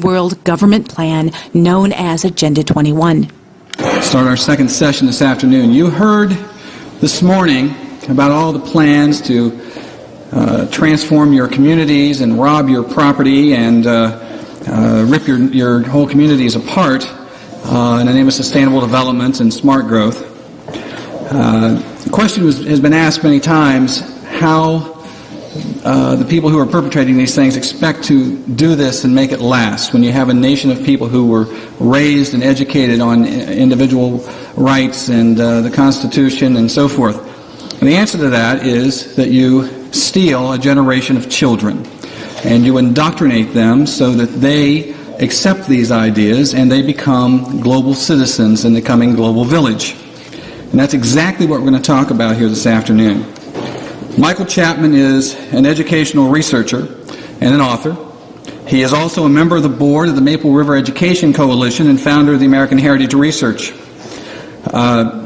World Government Plan known as Agenda 21. Start our second session this afternoon. You heard this morning about all the plans to transform your communities and rob your property and rip your whole communities apart in the name of sustainable development and smart growth. The question has been asked many times how the people who are perpetrating these things expect to do this and make it last when you have a nation of people who were raised and educated on individual rights and the Constitution and so forth. And the answer to that is that you steal a generation of children and you indoctrinate them so that they accept these ideas and they become global citizens in the coming global village. And that's exactly what we're going to talk about here this afternoon. Michael Chapman is an educational researcher and an author. He is also a member of the board of the Maple River Education Coalition and founder of the American Heritage Research.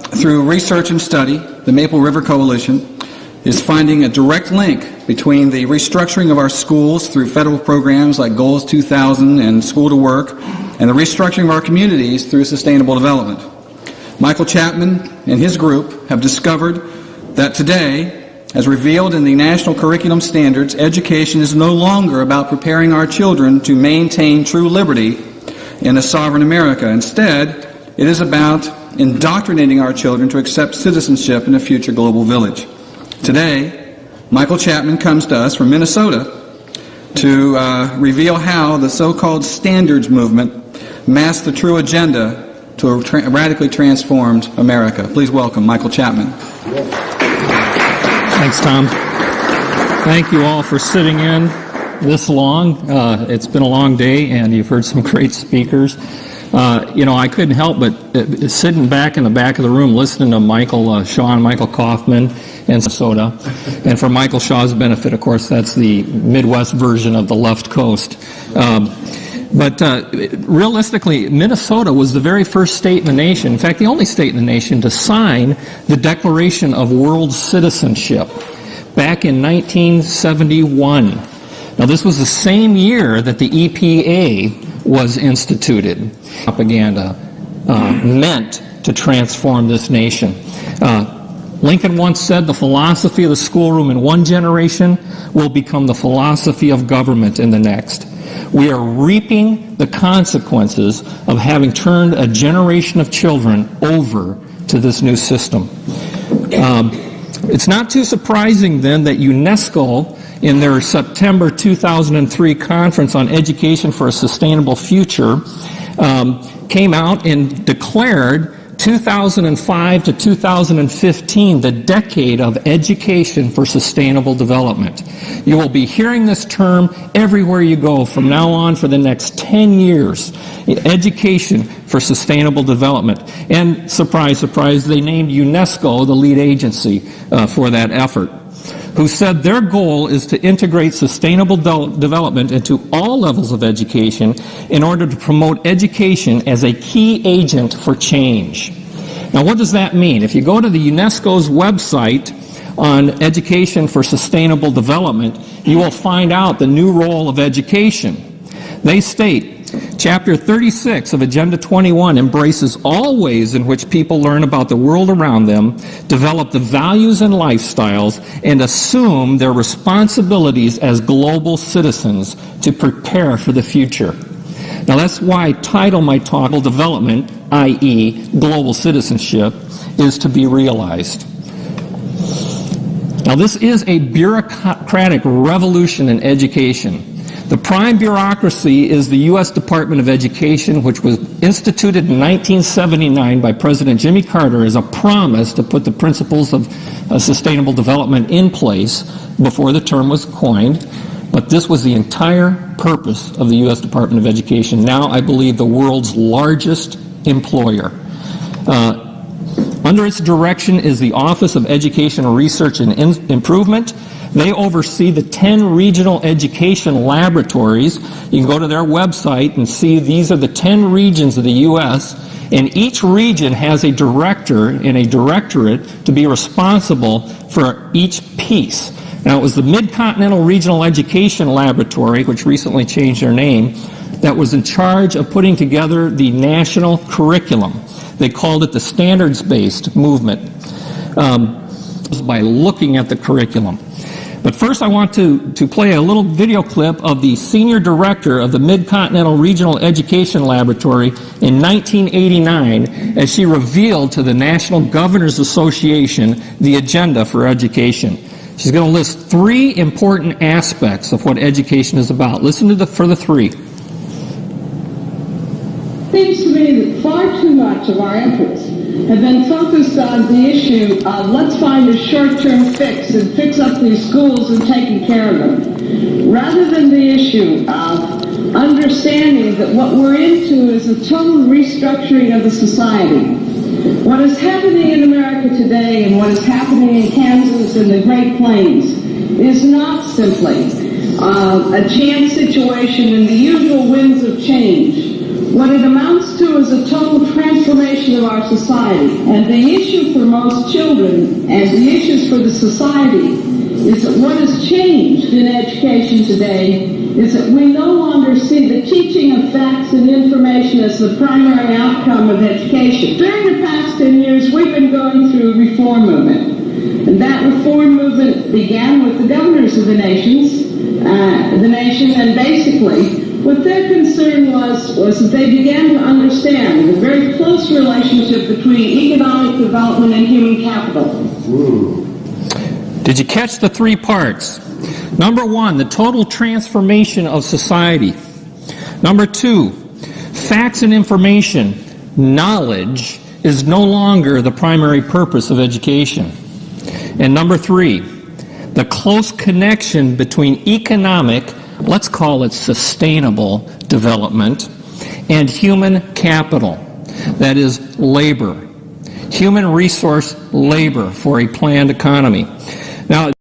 Through research and study, the Maple River Coalition is finding a direct link between the restructuring of our schools through federal programs like Goals 2000 and School to Work, and the restructuring of our communities through sustainable development. Michael Chapman and his group have discovered that today, as revealed in the National Curriculum Standards, education is no longer about preparing our children to maintain true liberty in a sovereign America. Instead, it is about indoctrinating our children to accept citizenship in a future global village. Today, Michael Chapman comes to us from Minnesota to reveal how the so-called standards movement masks the true agenda to a radically transformed America. Please welcome Michael Chapman. Thanks, Tom. Thank you all for sitting in this long. It's been a long day, and you've heard some great speakers. I couldn't help but sitting back in the back of the room listening to Michael Shaw and Michael Kaufman in Minnesota. And for Michael Shaw's benefit, of course, that's the Midwest version of the left coast. But realistically, Minnesota was the very first state in the nation, in fact, the only state in the nation to sign the Declaration of World Citizenship back in 1971. Now, this was the same year that the EPA was instituted. Propaganda meant to transform this nation. Lincoln once said the philosophy of the schoolroom in one generation will become the philosophy of government in the next. We are reaping the consequences of having turned a generation of children over to this new system. It's not too surprising then that UNESCO, in their September 2003 conference on education for a sustainable future, came out and declared 2005 to 2015 the decade of education for sustainable development. You will be hearing this term everywhere you go from now on for the next 10 years. Education for sustainable development. And surprise, surprise, they named UNESCO the lead agency for that effort, who said their goal is to integrate sustainable development into all levels of education in order to promote education as a key agent for change. Now, what does that mean? If you go to the UNESCO's website on education for sustainable development, you will find out the new role of education. They state, Chapter 36 of Agenda 21 embraces all ways in which people learn about the world around them, develop the values and lifestyles, and assume their responsibilities as global citizens to prepare for the future. Now that's why I title my talk Development, i.e. Global Citizenship, is to be realized. Now this is a bureaucratic revolution in education. The prime bureaucracy is the U.S. Department of Education, which was instituted in 1979 by President Jimmy Carter as a promise to put the principles of sustainable development in place before the term was coined. But this was the entire purpose of the U.S. Department of Education, now I believe the world's largest employer. Under its direction is the Office of Educational Research and Improvement. They oversee the 10 regional education laboratories. You can go to their website and see these are the 10 regions of the U.S., and each region has a director and a directorate to be responsible for each piece. Now, it was the Mid-Continental Regional Education Laboratory, which recently changed their name, that was in charge of putting together the national curriculum. They called it the standards-based movement, by looking at the curriculum. But first I want to play a little video clip of the senior director of the Mid-Continental Regional Education Laboratory in 1989 as she revealed to the National Governors Association the agenda for education. She's going to list 3 important aspects of what education is about. Listen to for the 3. It seems to me that far too much of our efforts have been focused on the issue of let's find a short-term fix and fix up these schools and taking care of them, rather than the issue of understanding that what we're into is a total restructuring of the society. What is happening in America today and what is happening in Kansas and the Great Plains is not simply a chance situation in the usual winds of change. What it amounts to is a total transformation of our society. And the issue for most children and the issues for the society is that what has changed in education today is that we no longer see the teaching of facts and information as the primary outcome of education. During the past 10 years, we've been going through a reform movement. And that reform movement began with the governors of the nation, and basically what their concern was that they began to understand the very close relationship between economic development and human capital. Did you catch the 3 parts? Number 1, the total transformation of society. Number 2, facts and information, knowledge, is no longer the primary purpose of education. And number 3, the close connection between economic, let's call it sustainable development, and human capital, that is labor, human resource labor for a planned economy. Now,